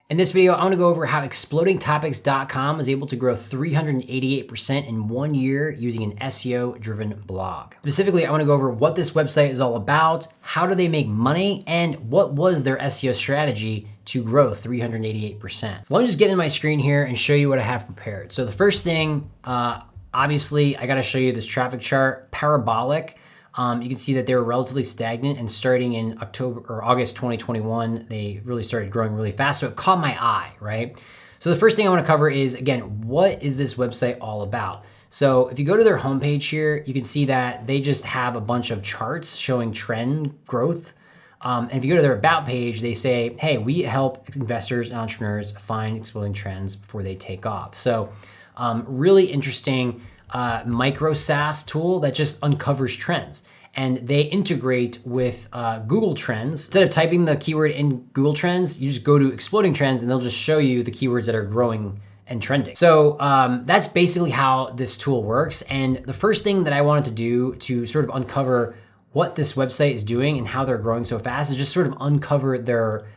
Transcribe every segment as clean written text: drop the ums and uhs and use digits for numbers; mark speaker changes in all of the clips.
Speaker 1: In this video, I want to go over how explodingtopics.com is able to grow 388% in 1 year using an SEO-driven blog. Specifically, I want to go over what this website is all about, how do they make money, and what was their SEO strategy to grow 388%. So let me just get in my screen here and show you what I have prepared. So the first thing, obviously, I got to show you this traffic chart, parabolic. You can see that they were relatively stagnant, and starting in October or August 2021, they really started growing really fast. So it caught my eye, right? So the first thing I want to cover is, again, what is this website all about? So if you go to their homepage here, you can see that they just have a bunch of charts showing trend growth. And if you go to their about page, they say, hey, we help investors and entrepreneurs find exploding trends before they take off. So really interesting micro SaaS tool that just uncovers trends. And they integrate with Google Trends. Instead of typing the keyword in Google Trends, you just go to Exploding Trends and they'll just show you the keywords that are growing and trending. So that's basically how this tool works. And the first thing that I wanted to do to sort of uncover what this website is doing and how they're growing so fast is just sort of uncover their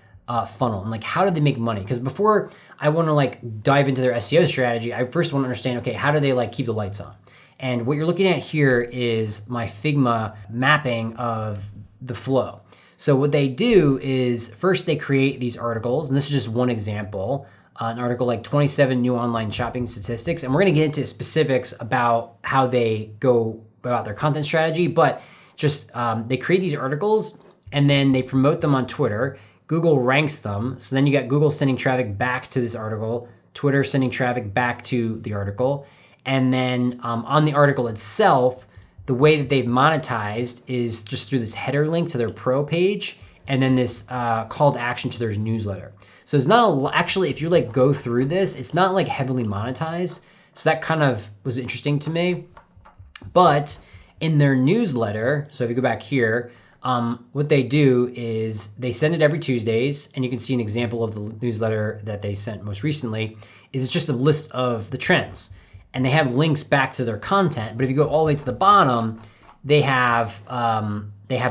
Speaker 1: funnel and like how do they make money? Because before I want to like dive into their SEO strategy, I first want to understand, okay, how do they like keep the lights on? And what you're looking at here is my Figma mapping of the flow. So what they do is first they create these articles, and this is just one example, an article like 27 new online shopping statistics. And we're going to get into specifics about how they go about their content strategy, but just they create these articles and then they promote them on Twitter. Google ranks them. So then you got Google sending traffic back to this article, Twitter sending traffic back to the article. And then on the article itself, the way that they've monetized is just through this header link to their pro page and then this call to action to their newsletter. So it's not actually, if you like go through this, it's not like heavily monetized. So that kind of was interesting to me. But in their newsletter, so if you go back here, what they do is they send it every Tuesdays, and you can see an example of the newsletter that they sent most recently is just a list of the trends. And they have links back to their content, but if you go all the way to the bottom, they have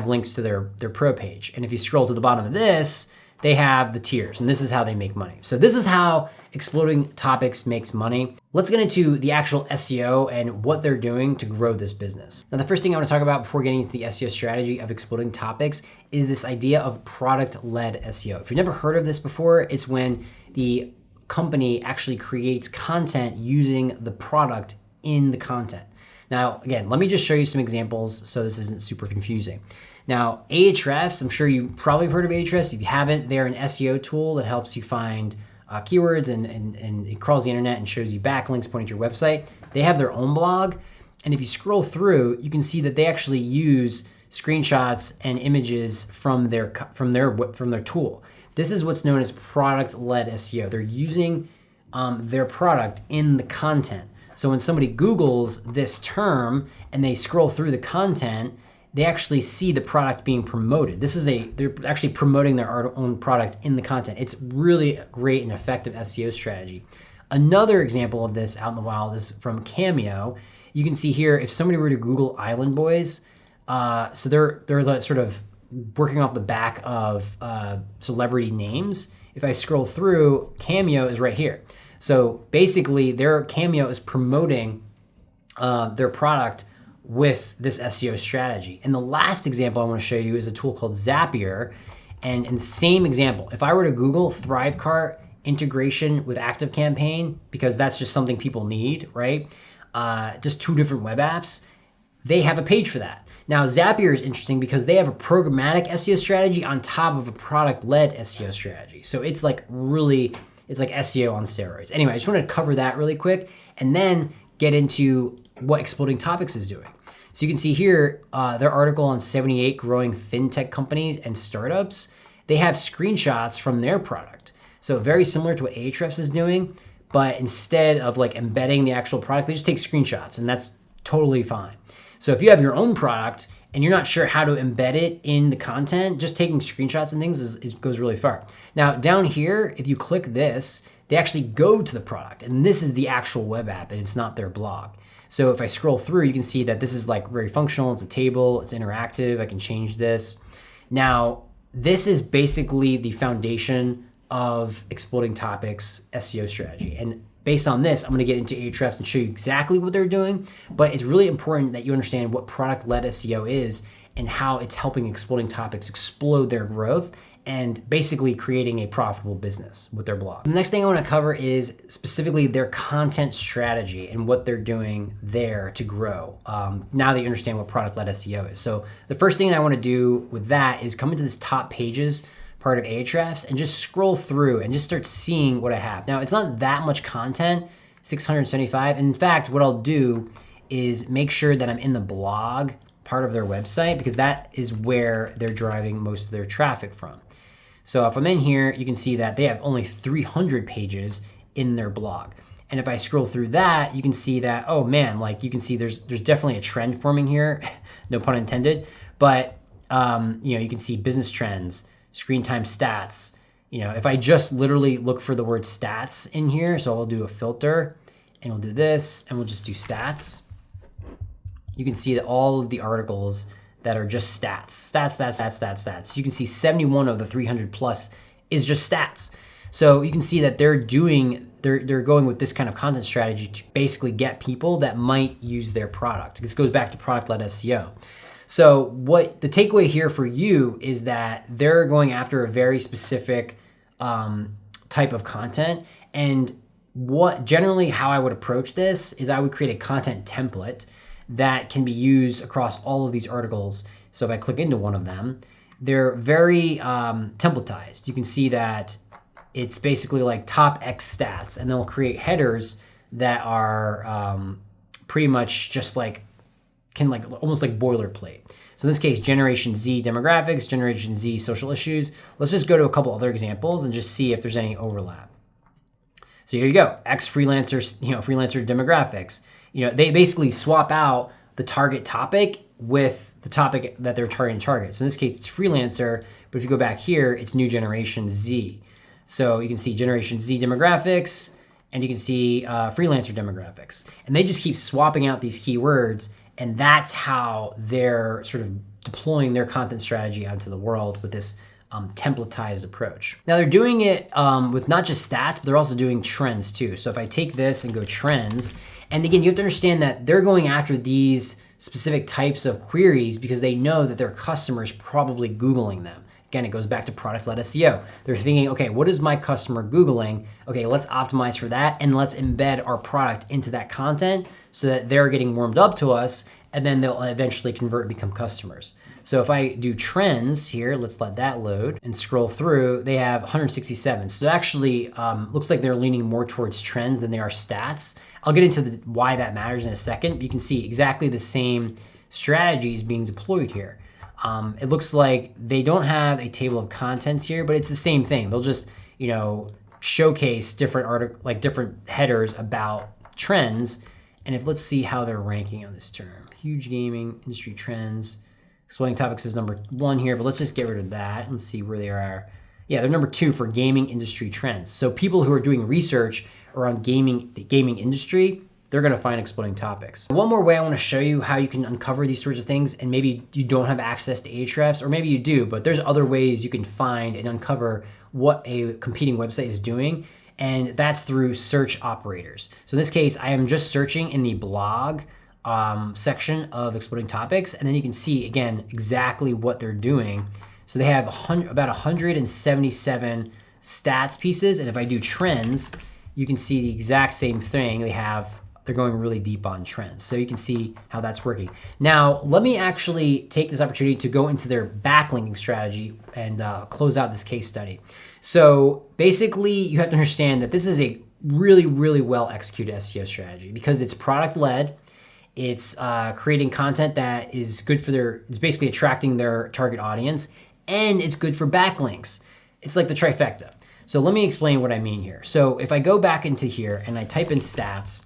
Speaker 1: links to their pro page. And if you scroll to the bottom of this, they have the tiers, and this is how they make money. So this is how Exploding Topics makes money. Let's get into the actual SEO and what they're doing to grow this business. Now, the first thing I want to talk about before getting into the SEO strategy of Exploding Topics is this idea of product-led SEO. If you've never heard of this before, it's when the company actually creates content using the product in the content. Now, again, let me just show you some examples so this isn't super confusing. Now, Ahrefs, I'm sure you probably have heard of Ahrefs. If you haven't, they're an SEO tool that helps you find keywords and it crawls the internet and shows you backlinks pointing to your website. They have their own blog. And if you scroll through, you can see that they actually use screenshots and images from their tool. This is what's known as product-led SEO. They're using their product in the content. So when somebody Googles this term and they scroll through the content, they actually see the product being promoted. They're actually promoting their own product in the content. It's really a great and effective SEO strategy. Another example of this out in the wild is from Cameo. You can see here, if somebody were to Google Island Boys, so they're like sort of working off the back of celebrity names. If I scroll through, Cameo is right here. So basically their Cameo is promoting their product with this SEO strategy. And the last example I want to show you is a tool called Zapier. And in the same example, if I were to Google Thrivecart integration with ActiveCampaign, because that's just something people need, right? Just two different web apps, they have a page for that. Now, Zapier is interesting because they have a programmatic SEO strategy on top of a product-led SEO strategy. So it's like it's like SEO on steroids. Anyway, I just wanted to cover that really quick and then get into what Exploding Topics is doing. So you can see here, their article on 78 growing fintech companies and startups, they have screenshots from their product. So very similar to what Ahrefs is doing, but instead of like embedding the actual product, they just take screenshots, and that's totally fine. So if you have your own product and you're not sure how to embed it in the content, just taking screenshots and things goes really far. Now down here, if you click this, they actually go to the product, and this is the actual web app and it's not their blog. So if I scroll through, you can see that this is like very functional. It's a table, it's interactive. I can change this. Now, this is basically the foundation of Exploding Topics SEO strategy. And based on this, I'm going to get into Ahrefs and show you exactly what they're doing. But it's really important that you understand what product-led SEO is and how it's helping Exploding Topics explode their growth and basically creating a profitable business with their blog. The next thing I want to cover is specifically their content strategy and what they're doing there to grow, now that you understand what product-led SEO is. So the first thing I want to do with that is come into this top pages part of Ahrefs and just scroll through and just start seeing what I have. Now, it's not that much content, 675. And in fact, what I'll do is make sure that I'm in the blog part of their website because that is where they're driving most of their traffic from. So if I'm in here, you can see that they have only 300 pages in their blog. And if I scroll through that, you can see that, oh man, like you can see there's definitely a trend forming here, no pun intended. But you can see business trends, screen time stats. If I just literally look for the word stats in here, so we'll do a filter and we'll do this and we'll just do stats. You can see that all of the articles that are just stats. You can see 71 of the 300 plus is just stats. So you can see that they're going with this kind of content strategy to basically get people that might use their product. This goes back to product-led SEO. So what the takeaway here for you is that they're going after a very specific type of content. And how I would approach this is I would create a content template that can be used across all of these articles. So if I click into one of them, they're very templatized. You can see that it's basically like top X stats, and they'll create headers that are pretty much just almost like boilerplate. So in this case, Generation Z demographics, Generation Z social issues. Let's just go to a couple other examples and just see if there's any overlap. So here you go, X freelancers, freelancer demographics. They basically swap out the target topic with the topic that they're trying to target. So in this case, it's freelancer, but if you go back here, it's new Generation Z. So you can see Generation Z demographics, and you can see freelancer demographics. And they just keep swapping out these keywords, and that's how they're sort of deploying their content strategy out into the world with this templatized approach. Now they're doing it with not just stats, but they're also doing trends too. So if I take this and go trends, and again, you have to understand that they're going after these specific types of queries because they know that their customers probably Googling them. Again, it goes back to product-led SEO. They're thinking, okay, what is my customer Googling? Okay, let's optimize for that and let's embed our product into that content so that they're getting warmed up to us and then they'll eventually convert and become customers. So if I do trends here, let's let that load and scroll through, they have 167. So it actually looks like they're leaning more towards trends than they are stats. I'll get into why that matters in a second, but you can see exactly the same strategies being deployed here. It looks like they don't have a table of contents here, but it's the same thing. They'll just, showcase different different headers about trends. And let's see how they're ranking on this term. Huge gaming industry trends. Exploding Topics is number 1 here, but let's just get rid of that and see where they are. Yeah, they're number 2 for gaming industry trends. So people who are doing research around the gaming industry, they're gonna find Exploding Topics. One more way I wanna show you how you can uncover these sorts of things, and maybe you don't have access to Ahrefs, or maybe you do, but there's other ways you can find and uncover what a competing website is doing, and that's through search operators. So in this case, I am just searching in the blog section of Exploding Topics, and then you can see, again, exactly what they're doing. So they have about 177 stats pieces, and if I do trends, you can see the exact same thing. They're going really deep on trends. So you can see how that's working. Now, let me actually take this opportunity to go into their backlinking strategy and close out this case study. So basically, you have to understand that this is a really, really well executed SEO strategy because it's product-led. It's creating content that is good for it's basically attracting their target audience, and it's good for backlinks. It's like the trifecta. So let me explain what I mean here. So if I go back into here and I type in stats,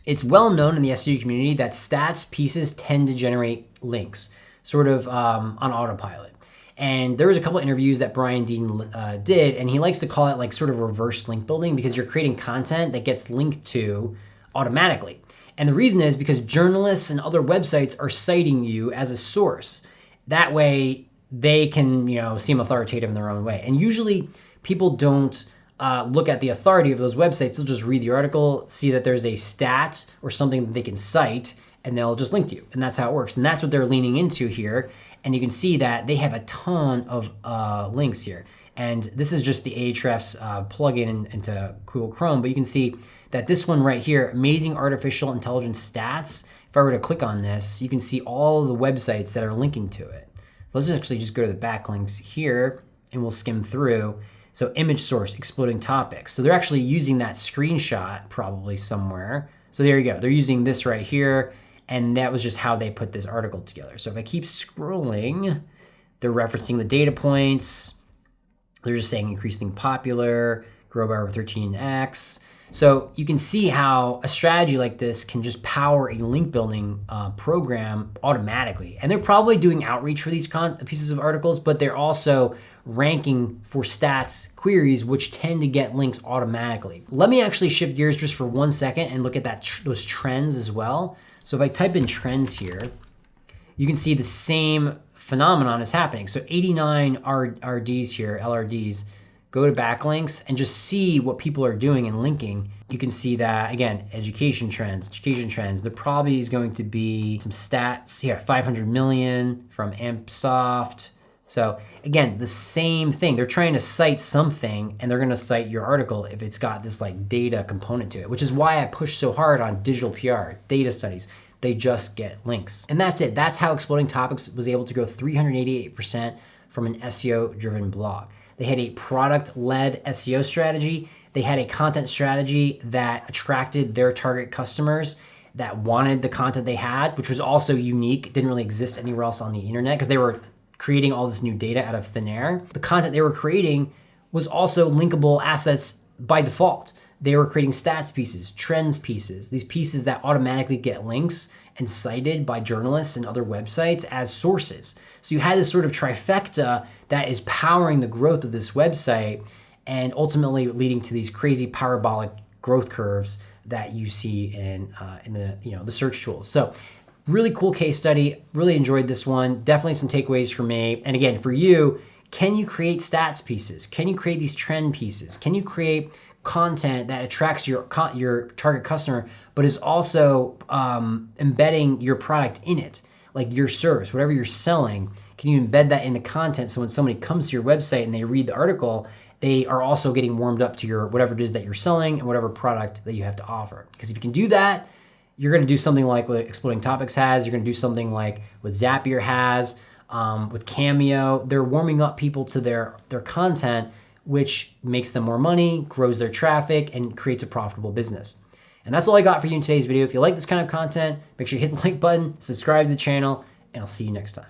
Speaker 1: it's well known in the SEO community that stats pieces tend to generate links, sort of on autopilot. And there was a couple of interviews that Brian Dean did, and he likes to call it like sort of reverse link building because you're creating content that gets linked to automatically. And the reason is because journalists and other websites are citing you as a source. That way they can, seem authoritative in their own way. And usually people don't look at the authority of those websites. They'll just read the article, see that there's a stat or something that they can cite, and they'll just link to you. And that's how it works. And that's what they're leaning into here. And you can see that they have a ton of links here. And this is just the Ahrefs plugin into Google Chrome. But you can see that this one right here, Amazing Artificial Intelligence Stats, if I were to click on this, you can see all of the websites that are linking to it. So let's actually just go to the backlinks here and we'll skim through. So image source, exploding topics. So they're actually using that screenshot probably somewhere. So there you go. They're using this right here. And that was just how they put this article together. So if I keep scrolling, they're referencing the data points. They're just saying increasingly popular, grow by over 13x. So you can see how a strategy like this can just power a link building program automatically. And they're probably doing outreach for these pieces of articles, but they're also ranking for stats queries, which tend to get links automatically. Let me actually shift gears just for 1 second and look at those trends as well. So if I type in trends here, you can see the same phenomenon is happening. So 89 RDs here, LRDs, go to backlinks and just see what people are doing and linking. You can see that, again, education trends. There probably is going to be some stats here, 500 million from AmpSoft. So again, the same thing. They're trying to cite something and they're going to cite your article if it's got this like data component to it, which is why I push so hard on digital PR, data studies. They just get links. And that's it. That's how Exploding Topics was able to grow 388% from an SEO driven blog. They had a product-led SEO strategy. They had a content strategy that attracted their target customers that wanted the content they had, which was also unique. It didn't really exist anywhere else on the internet because they were creating all this new data out of thin air. The content they were creating was also linkable assets by default. They were creating stats pieces, trends pieces, these pieces that automatically get links and cited by journalists and other websites as sources. So you had this sort of trifecta that is powering the growth of this website and ultimately leading to these crazy parabolic growth curves that you see in the search tools. So really cool case study. Really enjoyed this one. Definitely some takeaways for me. And again, for you, can you create stats pieces? Can you create these trend pieces? Can you create content that attracts your target customer, but is also embedding your product in it, like your service, whatever you're selling? Can you embed that in the content so when somebody comes to your website and they read the article, they are also getting warmed up to your whatever it is that you're selling and whatever product that you have to offer? Because if you can do that, you're going to do something like what Exploding Topics has. You're going to do something like what Zapier has, with Cameo. They're warming up people to their content, which makes them more money, grows their traffic, and creates a profitable business. And that's all I got for you in today's video. If you like this kind of content, make sure you hit the like button, subscribe to the channel, and I'll see you next time.